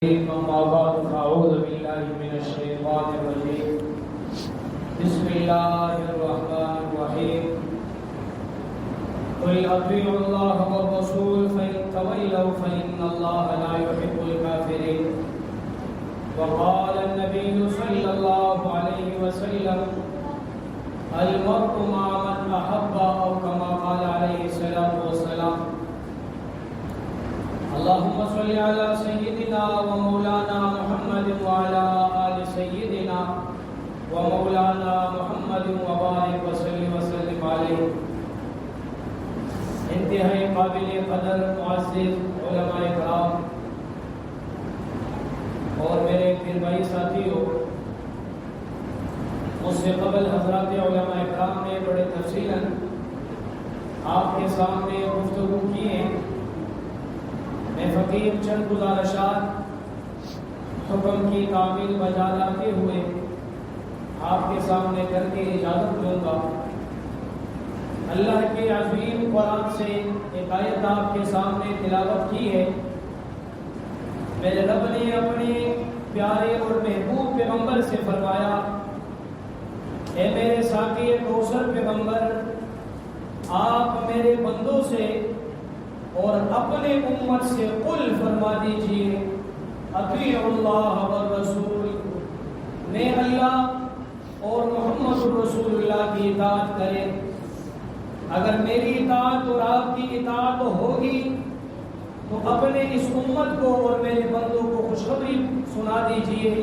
أما بعد فأعوذ بالله من الشيطان الرجيم بسم الله الرحمن الرحيم قل أطيعوا الله والرسول فإن تولوا فإن الله لا يحب الكافرين وقال النبي صلى الله عليه وسلم المرء مع من أحب أو كما قال عليه الصلاة والسلام اللهم صل على سيدنا ومولانا محمد وعلى آل سيدنا ومولانا محمد وبارك وسلم عليه. انتہائی قابل قدر معزز علماء کرام اور میرے پھر بھائی ساتھیوں، مجھ سے قبل حضرات علماء کرام نے بڑے تفصیلاً آپ کے سامنے گفتگو کی ہے. میں فقیر چند گزارشات حکم کی تعمیل بجا لاتے ہوئے آپ کے سامنے کر کے اجازت دوں گا. اللہ کے عظیم قرآن سے ایک آیت آپ کے سامنے تلاوت کی ہے. میرے رب نے اپنے پیارے اور محبوب پیغمبر سے فرمایا، اے میرے ساقی کوثر پیغمبر، آپ میرے بندوں سے اور اپنے امت سے قل فرما دیجئے اطیعوا اللہ والرسول، میں اللہ اور محمد رسول اللہ کی اطاعت کریں. اگر میری اطاعت اور آپ کی اطاعت ہوگی تو اپنے اس امت کو اور میرے بندوں کو خوشخبری سنا دیجئے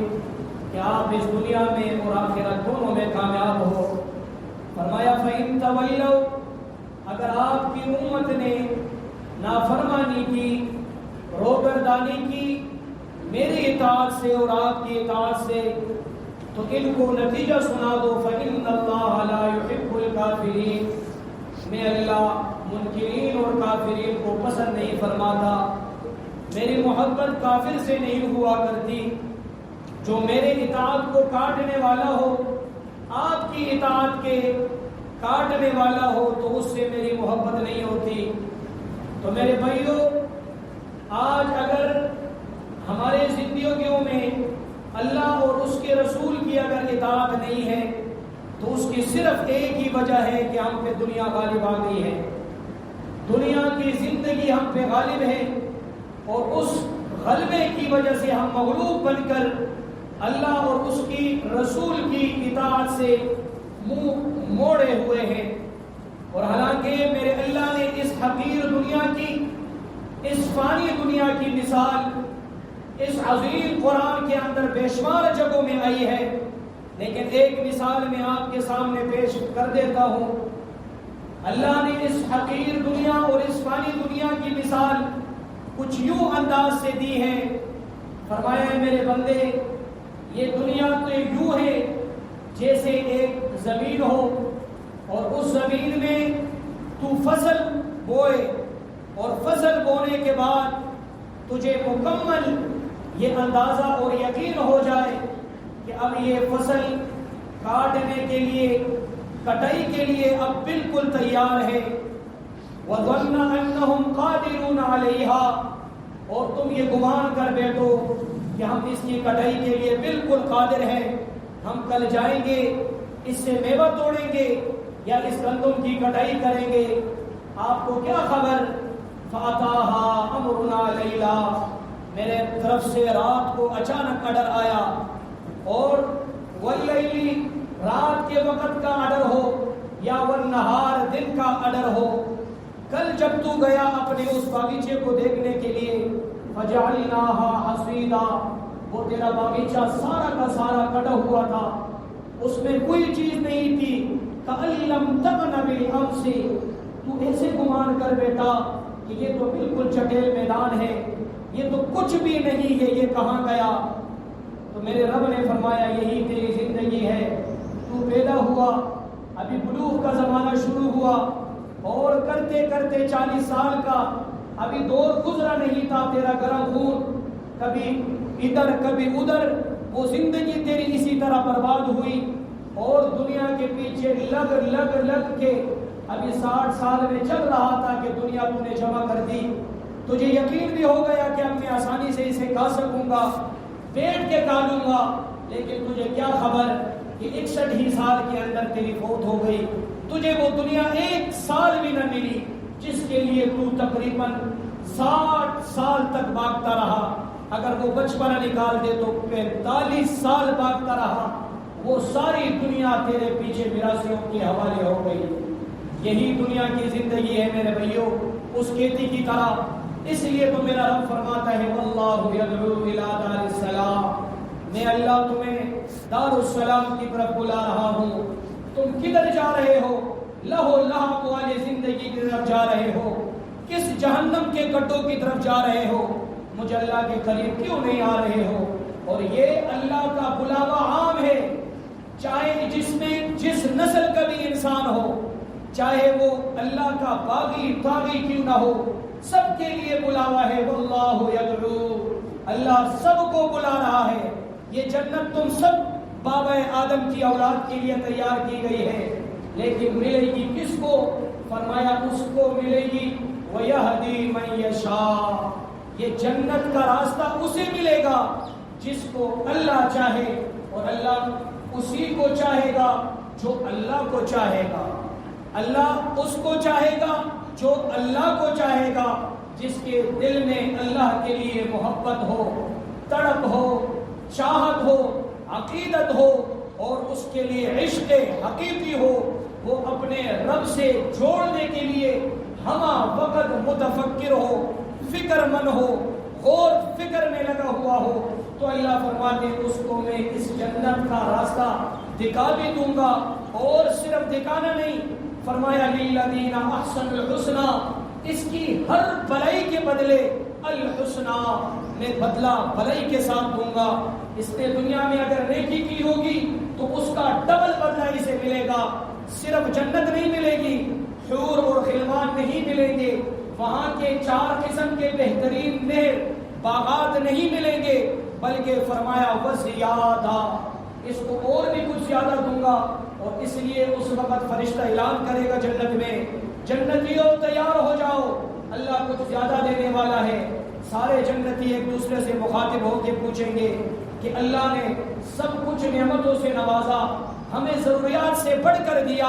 کہ آپ اس دنیا میں اور آخرت دونوں میں کامیاب ہو. فرمایا فَإِن تَوَلَّوْا، اگر آپ کی امت نے نافرمانی کی، روگردانی کی میری اطاعت سے اور آپ کی اطاعت سے، تو ان کو نتیجہ سنا دو فَإِنَّ اللَّهَ لَا يُحِبُّ الْكَافِرِينَ، میں اللہ منکرین اور کافرین کو پسند نہیں فرماتا. میری محبت کافر سے نہیں ہوا کرتی. جو میرے اطاعت کو کاٹنے والا ہو، آپ کی اطاعت کے کاٹنے والا ہو، تو اس سے میری محبت نہیں ہوتی. تو میرے بھائیوں، آج اگر ہمارے زندگیوں میں اللہ اور اس کے رسول کی اگر اطاعت نہیں ہے تو اس کی صرف ایک ہی وجہ ہے کہ ہم پہ دنیا غالب آ گئی ہے. دنیا کی زندگی ہم پہ غالب ہے اور اس غلبے کی وجہ سے ہم مغلوب بن کر اللہ اور اس کی رسول کی اطاعت سے منہ موڑے ہوئے ہیں. اور حالانکہ میرے اللہ نے اس حقیر دنیا کی، اس فانی دنیا کی مثال اس عظیم قرآن کے اندر بے شمار جگہوں میں آئی ہے، لیکن ایک مثال میں آپ کے سامنے پیش کر دیتا ہوں. اللہ نے اس حقیر دنیا اور اس فانی دنیا کی مثال کچھ یوں انداز سے دی ہے. فرمایا ہے میرے بندے، یہ دنیا تو یوں ہے جیسے ایک زمین ہو اور اس زمین میں تو فصل بوئے اور فصل بونے کے بعد تجھے مکمل یہ اندازہ اور یقین ہو جائے کہ اب یہ فصل کاٹنے کے لیے، کٹائی کے لیے اب بالکل تیار ہے. وَظَنَّ أَنَّهُمْ قَادِرُونَ عَلَيْهَا، اور تم یہ گمان کر بیٹھو کہ ہم اس کی کٹائی کے لیے بالکل قادر ہیں، ہم کل جائیں گے، اس سے میوہ توڑیں گے یا اس گندم کی کٹائی کریں گے. آپ کو کیا خبر؟ فَأَتَاهَا أَمْرُنَا لَيْلًا، میرے طرف سے رات کو اچانک آڈر آیا. اور وَاللَّيْلِ، رات کے وقت کا آڈر ہو یا وَالنَّهَارِ، دن کا آڈر ہو. کل جب تو گیا اپنے اس باغیچے کو دیکھنے کے لیے، فَجَعَلْنَاهَا حَصِيدًا، وہ تیرا باغیچہ سارا کا سارا کٹا ہوا تھا، اس میں کوئی چیز نہیں تھی. كَأَن لَّمْ تَغْنَ بِالْأَمْسِ، تو ایسے گمان کر بیٹا کہ یہ تو بالکل چٹیل میدان ہے، یہ تو کچھ بھی نہیں ہے، یہ کہاں گیا؟ تو میرے رب نے فرمایا یہی تیری زندگی ہے. تو پیدا ہوا، ابھی بلوغ کا زمانہ شروع ہوا اور کرتے کرتے 40 سال کا ابھی دور گزرا نہیں تھا. تیرا گرم خون کبھی ادھر کبھی ادھر، وہ زندگی تیری اسی طرح برباد ہوئی اور دنیا کے پیچھے لگ کے ابھی 60 سال میں چل رہا تھا کہ دنیا تو نے جمع کر دی. تجھے یقین بھی ہو گیا کہ اب میں آسانی سے اسے کھا سکوں گا، بیٹھ کے کھا لوں گا، لیکن تجھے کیا خبر کہ 61 ہی سال کے اندر تیری فوت ہو گئی، تجھے وہ دنیا 1 سال بھی نہ ملی جس کے لیے تو تقریباً 60 سال تک بھاگتا رہا۔ اگر وہ بچپنا نکال دے تو 45 سال بھاگتا رہا، وہ ساری دنیا تیرے پیچھے میراثیوں کے حوالے ہو گئی۔ یہی دنیا کی زندگی ہے میرے بھائیو، اس کھیتی کی طرح۔ اس لیے تو میرا رب فرماتا ہے واللہ یدعو الی دار السلام، میں اللہ تمہیں دار السلام کی طرف بلا رہا ہوں۔ تم کدھر جا رہے ہو؟ لہو لہب والی زندگی کی طرف جا رہے ہو؟ کس جہنم کے گڈھوں کی طرف جا رہے ہو؟ مجھے اللہ کے قریب کیوں نہیں آ رہے ہو؟ اور یہ اللہ کا بلاوا عام ہے، چاہے جس نسل کا بھی انسان ہو، چاہے وہ اللہ کا باغی طاغی کیوں نہ ہو، سب کے لیے بلاوا ہے۔ واللہ یدعو، اللہ سب کو بلا رہا ہے۔ یہ جنت تم سب بابا آدم کی اولاد کے لیے تیار کی گئی ہے، لیکن ملے گی کس کو؟ فرمایا اس کو ملے گی وَيَهْدِي مَن يَشَاءُ، یہ جنت کا راستہ اسے ملے گا جس کو اللہ چاہے، اور اللہ اسی کو چاہے گا جو اللہ کو چاہے گا۔ اللہ اس کو چاہے گا جو اللہ کو چاہے گا، جس کے دل میں اللہ کے لیے محبت ہو، تڑپ ہو، چاہت ہو، عقیدت ہو، اور اس کے لیے عشق حقیقی ہو، وہ اپنے رب سے جوڑنے کے لیے ہمہ وقت متفکر ہو، فکر مند ہو، غور فکر میں لگا ہوا ہو، تو اللہ فرماتے ہیں اس کو میں اس جنت کا راستہ دکھا بھی دوں گا۔ اور صرف دکھانا نہیں، فرمایا للذین احسنوا الحسنی، اس کی ہر بھلائی کے بدلے الحسنی، میں بدلہ بھلائی کے ساتھ دوں گا۔ اس نے دنیا میں اگر نیکی کی ہوگی تو اس کا ڈبل بدلہ اسے ملے گا۔ صرف جنت نہیں ملے گی، حور اور خلوان نہیں ملیں گے، وہاں کے 4 قسم کے بہترین نہر باغات نہیں ملیں گے، بلکہ فرمایا وزیادہ، اس کو اور بھی کچھ زیادہ دوں گا۔ اور اس لیے اس وقت فرشتہ اعلان کرے گا جنت میں، جنتیوں تیار ہو جاؤ، اللہ کچھ زیادہ دینے والا ہے۔ سارے جنتی ایک دوسرے سے مخاطب ہو کے پوچھیں گے کہ اللہ نے سب کچھ نعمتوں سے نوازا، ہمیں ضروریات سے بڑھ کر دیا،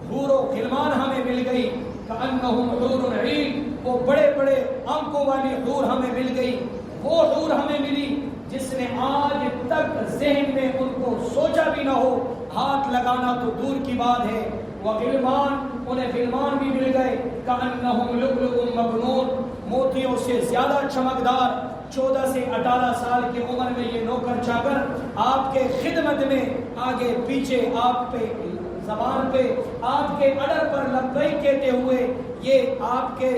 حور و خلمان ہمیں مل گئی، کأنہم حور عین، وہ بڑے بڑے آنکھوں والی حور ہمیں مل گئی، وہ حور ہمیں ملی جس نے آج تک ذہن میں ان کو سوچا بھی نہ ہو، ہاتھ لگانا تو دور کی بات ہے۔ وغلمان، انہیں غلمان بھی مل گئے، کأنہم لؤلؤ مکنون، موتیوں سے زیادہ چمکدار۔ 14 سے 18 سال کی عمر میں یہ نوکر چاکر آپ کے خدمت میں آگے پیچھے، آپ پہ زبان پہ آپ کے اڈر پر لبیک کہتے ہوئے یہ آپ کے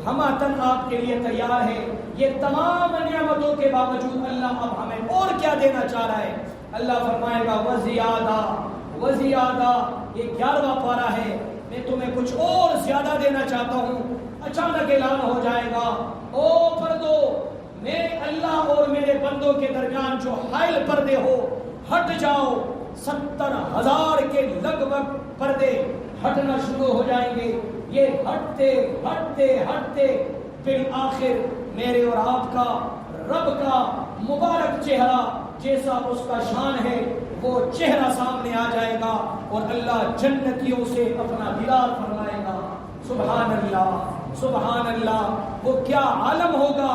ہماتن آپ کے لیے تیار ہے۔ یہ تمام نعمتوں کے باوجود اللہ اب ہمیں اور کیا دینا چاہ رہا ہے؟ اللہ فرمائے گا وزیادہ، وزیادہ، یہ 11واں پارہ ہے، میں تمہیں کچھ اور زیادہ دینا چاہتا ہوں۔ اچانک اعلان ہو جائے گا، او پردو، میں اللہ اور میرے بندوں کے درمیان جو حائل پردے ہو ہٹ جاؤ۔ 70,000 کے لگ بھگ پردے ہٹنا شروع ہو جائیں گے۔ یہ ہٹتے ہٹتے ہٹتے بالآخر میرے اور آپ کا رب کا مبارک چہرہ جیسا اس کا شان ہے وہ چہرہ سامنے آ جائے گا، اور اللہ جنتیوں سے اپنا دیدار فرمائے گا۔ سبحان اللہ، سبحان اللہ۔ وہ کیا عالم ہوگا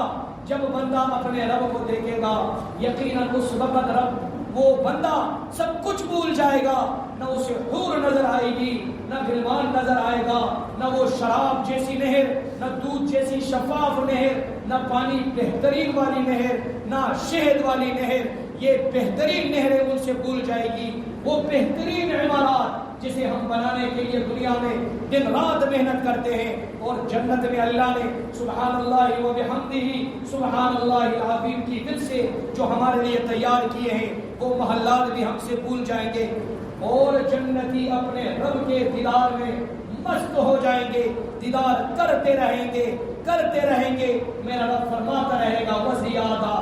جب بندہ اپنے رب کو دیکھے گا۔ یقیناً اس وقت رب وہ بندہ سب کچھ بھول جائے گا، نہ اسے حور نظر آئے گی، نہ غلمان نظر آئے گا، نہ وہ شراب جیسی نہر، نہ دودھ جیسی شفاف نہر، نہ پانی بہترین والی نہر، نہ شہد والی نہر۔ یہ بہترین نہریں ان سے بھول جائے گی۔ وہ بہترین عمارات جسے ہم بنانے کے لیے دنیا میں دن رات محنت کرتے ہیں، اور جنت میں اللہ نے سبحان اللہ و بحمدہ سبحان اللہ العظیم کی دل سے جو ہمارے لیے تیار کیے ہیں، وہ محلات بھی ہم سے بھول جائیں گے، اور جنتی اپنے رب کے دیدار میں مست ہو جائیں گے، دیدار کرتے رہیں گے، کرتے رہیں گے۔ میرا رب فرماتا رہے گا وزیادہ،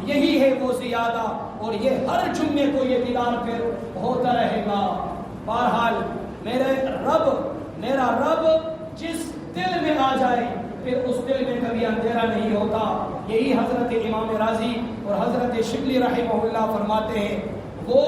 یہی ہے وہ زیادہ، اور یہ ہر جمعے کو یہ دیدار پھر ہوتا رہے گا۔ بہرحال میرا رب جس دل میں آ جائے، پھر اس دل میں کبھی اندھیرا نہیں ہوتا۔ یہی حضرت امام راضی اور حضرت شبلی رحمہ اللہ فرماتے ہیں، وہ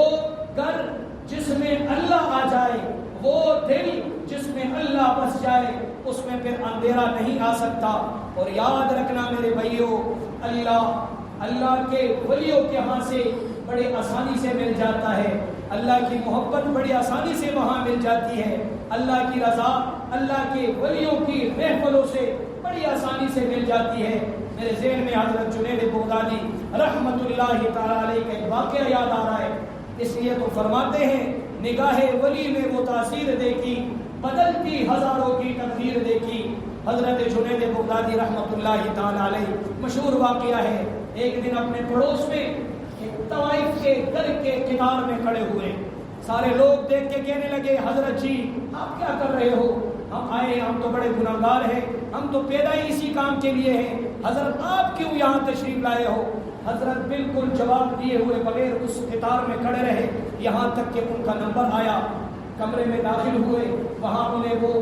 گھر جس میں اللہ آ جائے، وہ دل جس میں اللہ بس جائے، اس میں پھر اندھیرا نہیں آ سکتا۔ اور یاد رکھنا میرے بھائیو، اللہ کے ولیوں کے ہاں سے بڑے آسانی سے مل جاتا ہے، اللہ کی محبت بڑی آسانی سے وہاں مل جاتی ہے، اللہ کی رضا اللہ کے ولیوں کی محفلوں سے بڑی آسانی سے مل جاتی ہے۔ میرے ذہن میں حضرت جنید بغدادی رحمت اللہ تعالی علیہ کا ایک واقعہ یاد آ رہا ہے، اس لیے تو فرماتے ہیں نگاہ ولی میں وہ تاثیر دیکھی، بدلتی ہزاروں کی تقدیر دیکھی۔ حضرت جنید بغدادی رحمت اللہ تعالی علیہ مشہور واقعہ ہے، ایک دن اپنے پڑوس میں طوائف کے در کے کنار میں کھڑے ہوئے، سارے لوگ دیکھ کے کہنے لگے حضرت جی آپ کیا کر رہے ہو؟ ہم آئے، ہم تو بڑے گناہگار ہیں، ہم تو پیدا ہی اسی کام کے لیے ہیں، حضرت آپ کیوں یہاں تشریف لائے ہو؟ حضرت بالکل جواب دیے ہوئے بغیر اس قطار میں کھڑے رہے، یہاں تک کہ ان کا نمبر آیا، کمرے میں داخل ہوئے، وہاں انہیں وہ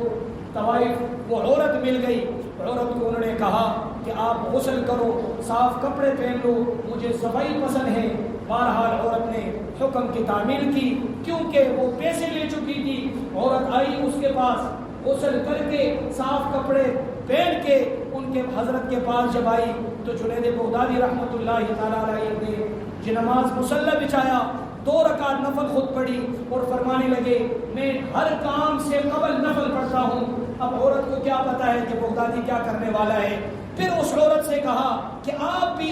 طوائف وہ عورت مل گئی۔ عورت کو انہوں نے کہا کہ آپ غسل کرو، صاف کپڑے پہن لو، مجھے صفائی پسند ہے۔ بہرحال عورت نے حکم کی تعمیل کی، کیونکہ وہ پیسے لے چکی تھی۔ عورت آئی اس کے پاس، غسل کر کے صاف کپڑے پہن کے ان کے حضرت کے پاس جب آئی تو جنید بغدادی رحمت اللہ تعالی علیہ نے جو نماز مصلی بچھایا، 2 رکعت نفل خود پڑھی اور فرمانے لگے میں ہر کام سے قبل نفل پڑھتا ہوں۔ اب عورت کو کیا پتا ہے کہ بغدادی کیا کرنے والا ہے؟ پھر اس عورت سے کہا کہ آپ بھی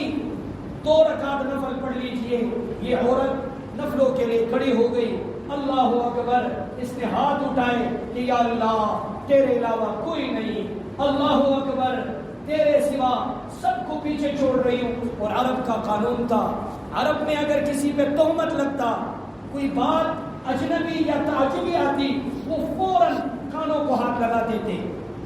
2 رکعت نفل پڑھ لیجئے۔ یہ عورت نفلوں کے لیے کھڑی ہو گئی، اللہ اکبر، اس نے ہاتھ اٹھائے کہ یا اللہ تیرے علاوہ کوئی نہیں، اللہ اکبر، تیرے سوا سب کو پیچھے چھوڑ رہی ہوں۔ اور عرب کا قانون تھا، عرب میں اگر کسی پہ تہمت لگتا، کوئی بات اجنبی یا تعجبی آتی، وہ فوراً کانوں کو ہاتھ لگاتے تھے،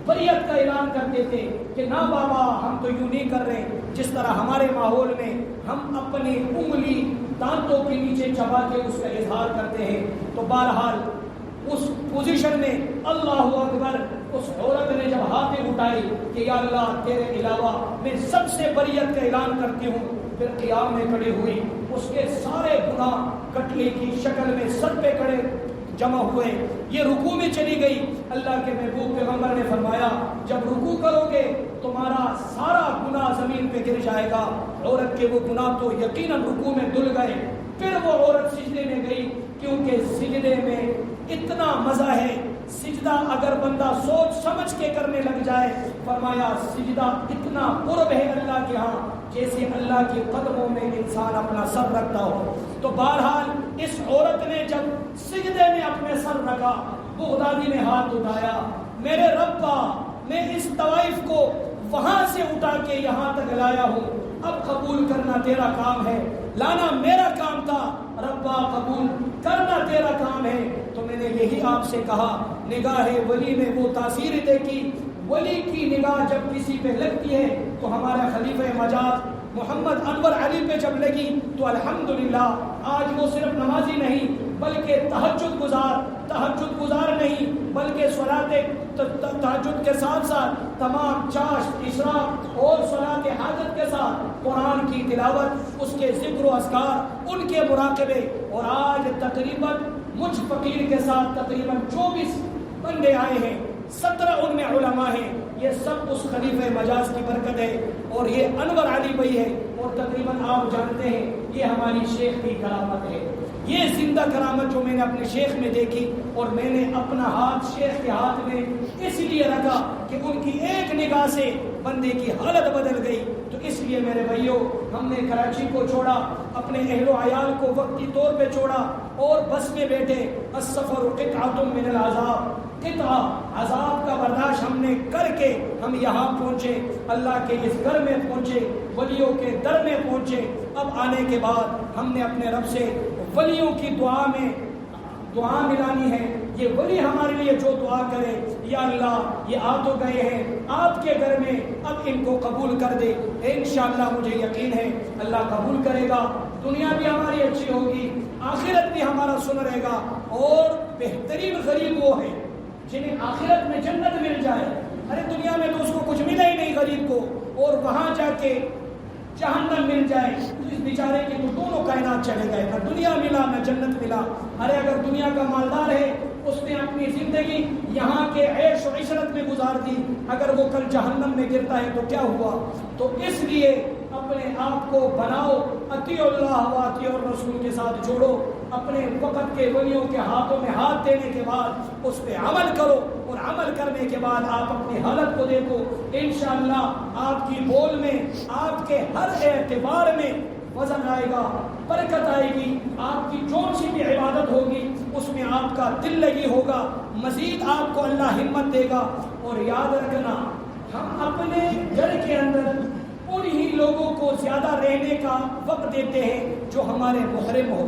بریت کا اعلان کرتے تھے کہ نہ بابا ہم تو یوں نہیں کر رہے۔ جس طرح ہمارے ماحول میں ہم اپنی انگلی دانتوں کے نیچے چبا کے اس کا اظہار کرتے ہیں، تو بہرحال اس پوزیشن میں اللہ اکبر، اس عورت نے جب ہاتھیں اٹھائی کہ یا اللہ تیرے علاوہ میں سب سے بریت کا اعلان کرتی ہوں، پھر قیام میں کھڑی ہوئی، اس کے سارے گناہ کٹلے کی شکل میں سر پہ کھڑے جمع ہوئے، یہ رکوع میں چلی گئی۔ اللہ کے محبوب پیغمبر نے فرمایا جب رکوع کرو گے تمہارا سارا گناہ زمین پہ گر جائے گا۔ عورت کے وہ گناہ تو یقیناً رکوع میں دھل گئے۔ پھر وہ عورت سجدے میں گئی، کیونکہ سجدے میں اتنا مزہ ہے، سجدہ اگر بندہ سوچ سمجھ کے کرنے لگ جائے، فرمایا سجدہ اتنا قرب ہے اللہ کے ہاں جیسے اللہ کے قدموں میں انسان اپنا سر رکھتا ہو۔ تو بہرحال اس عورت نے جب سجدے میں اپنے سر رکھا، بغدادی نے ہاتھ اٹھایا، میرے ربا میں اس طوائف کو وہاں سے اٹھا کے یہاں تک لایا ہوں، اب قبول کرنا تیرا کام ہے، لانا میرا کام تھا، ربا قبول کرنا تیرا کام ہے۔ تو میں نے یہی آپ سے کہا، نگاہ ولی میں وہ تاثیر دیکھی، ولی کی نگاہ جب کسی پہ لگتی ہے تو ہمارا خلیفہ مجاز محمد انور علی پہ جب لگی تو الحمدللہ آج وہ صرف نمازی نہیں بلکہ تہجد گزار نہیں بلکہ صلاۃ تہجد کے ساتھ ساتھ تمام چاشت اشراق اور صلاۃ حاجت کے ساتھ قرآن کی تلاوت، اس کے ذکر و اذکار، ان کے مراقبے، اور آج تقریباً مجھ فقیر کے ساتھ تقریباً 24 بندے آئے ہیں، 17 ان میں علماء ہیں، یہ سب اس خلیفہ مجاز کی برکت ہے، اور یہ انور علی بھائی ہے، اور تقریباً آپ جانتے ہیں یہ ہماری شیخ کی کرامت ہے، یہ زندہ کرامت جو میں نے اپنے شیخ میں دیکھی، اور میں نے اپنا ہاتھ شیخ کے ہاتھ میں اس لیے رکھا کہ ان کی ایک نگاہ سے بندے کی حالت بدل گئی۔ تو اس لیے میرے بھائیوں، ہم نے کراچی کو چھوڑا، اپنے اہل و عیال کو وقتی طور پہ چھوڑا اور بس میں بیٹھے، السفر قطعۃ من العذاب، قطعہ عذاب کا برداشت ہم نے کر کے ہم یہاں پہنچے، اللہ کے اس گھر میں پہنچے، ولیوں کے در میں پہنچے۔ اب آنے کے بعد ہم نے اپنے رب سے ولیوں کی دعا ملانی ہے، یہ ولی ہمارے لیے جو دعا کرے، یا اللہ یہ آ تو گئے ہیں آپ کے گھر میں، اب ان کو قبول کر دے، انشاءاللہ مجھے یقین ہے اللہ قبول کرے گا، دنیا بھی ہماری اچھی ہوگی، آخرت بھی ہمارا سن رہے گا، اور بہترین غریب وہ ہے جنہیں آخرت میں جنت مل جائے، ارے دنیا میں تو اس کو کچھ ملا ہی نہیں غریب کو، اور وہاں جا کے جہنم مل جائے اس بیچارے کی تو دونوں کائنات چلے گئے، نہ دنیا ملا نہ جنت ملا۔ ارے اگر دنیا کا مالدار ہے، اس نے اپنی زندگی یہاں کے عیش و عشرت میں گزار دی، اگر وہ کل جہنم میں گرتا ہے تو کیا ہوا؟ تو اس لیے اپنے آپ کو بناؤ، اطیعوا اللہ و اطیعوا الرسول کے ساتھ جوڑو، اپنے وقت کے ولیوں کے ہاتھوں میں ہاتھ دینے کے بعد اس پہ عمل کرو، اور عمل کرنے کے بعد آپ اپنی حالت کو دیکھو، انشاءاللہ آپ کی بول میں، آپ کے ہر اعتبار میں وزن آئے گا، برکت آئے گی، آپ کی جو سی بھی عبادت ہوگی اس میں آپ کا دل لگی ہوگا، مزید آپ کو اللہ ہمت دے گا۔ اور یاد رکھنا، ہم اپنے گھر کے اندر انہی لوگوں کو زیادہ رہنے کا وقت دیتے ہیں جو ہمارے محرم ہو،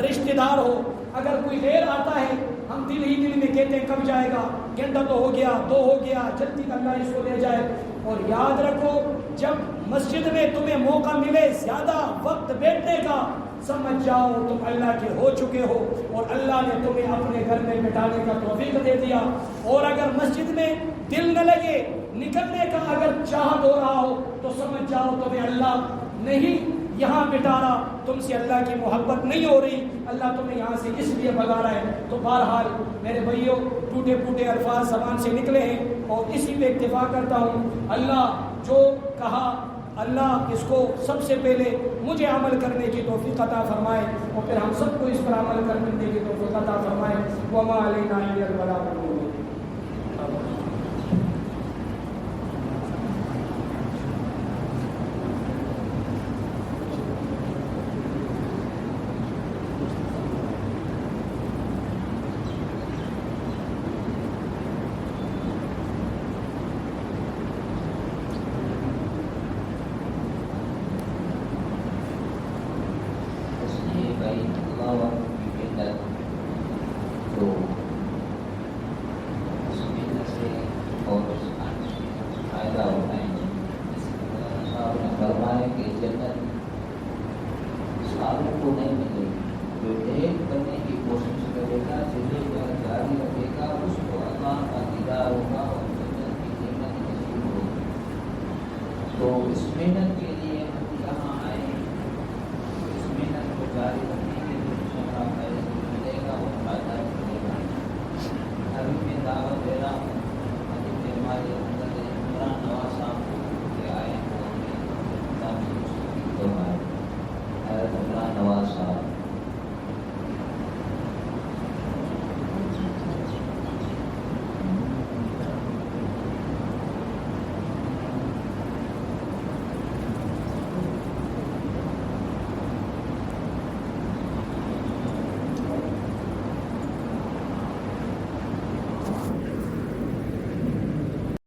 رشتہ دار ہو۔ اگر کوئی غیر آتا ہے ہم دل ہی دل میں کہتے ہیں کب جائے گا، گھنٹہ تو ہو گیا، 2 ہو گیا، جلدی اللہ اس کو لے جائے۔ اور یاد رکھو، جب مسجد میں تمہیں موقع ملے زیادہ وقت بیٹھنے کا، سمجھ جاؤ تم اللہ کے ہو چکے ہو، اور اللہ نے تمہیں اپنے گھر میں بٹھانے کا توفیق دے دیا۔ اور اگر مسجد میں دل نہ لگے، نکلنے کا اگر چاہت ہو رہا ہو، تو سمجھ جاؤ تمہیں اللہ نہیں یہاں بٹھا رہا، تم سے اللہ کی محبت نہیں ہو رہی، اللہ تمہیں یہاں سے اس لیے بھگا رہا ہے۔ تو بہرحال میرے بھائیوں، ٹوٹے پھوٹے الفاظ زبان سے نکلے ہیں، اور اسی پہ اکتفا کرتا ہوں۔ اللہ جو کہا، اللہ اس کو سب سے پہلے مجھے عمل کرنے کی توفیق عطا فرمائے، اور پھر ہم سب کو اس پر عمل کرنے کی توفیق عطا فرمائے۔ وما علینا الا البلاغ المبین۔ تو اس محنت کے لیے ہم یہاں آئے، اس محنت کو جاری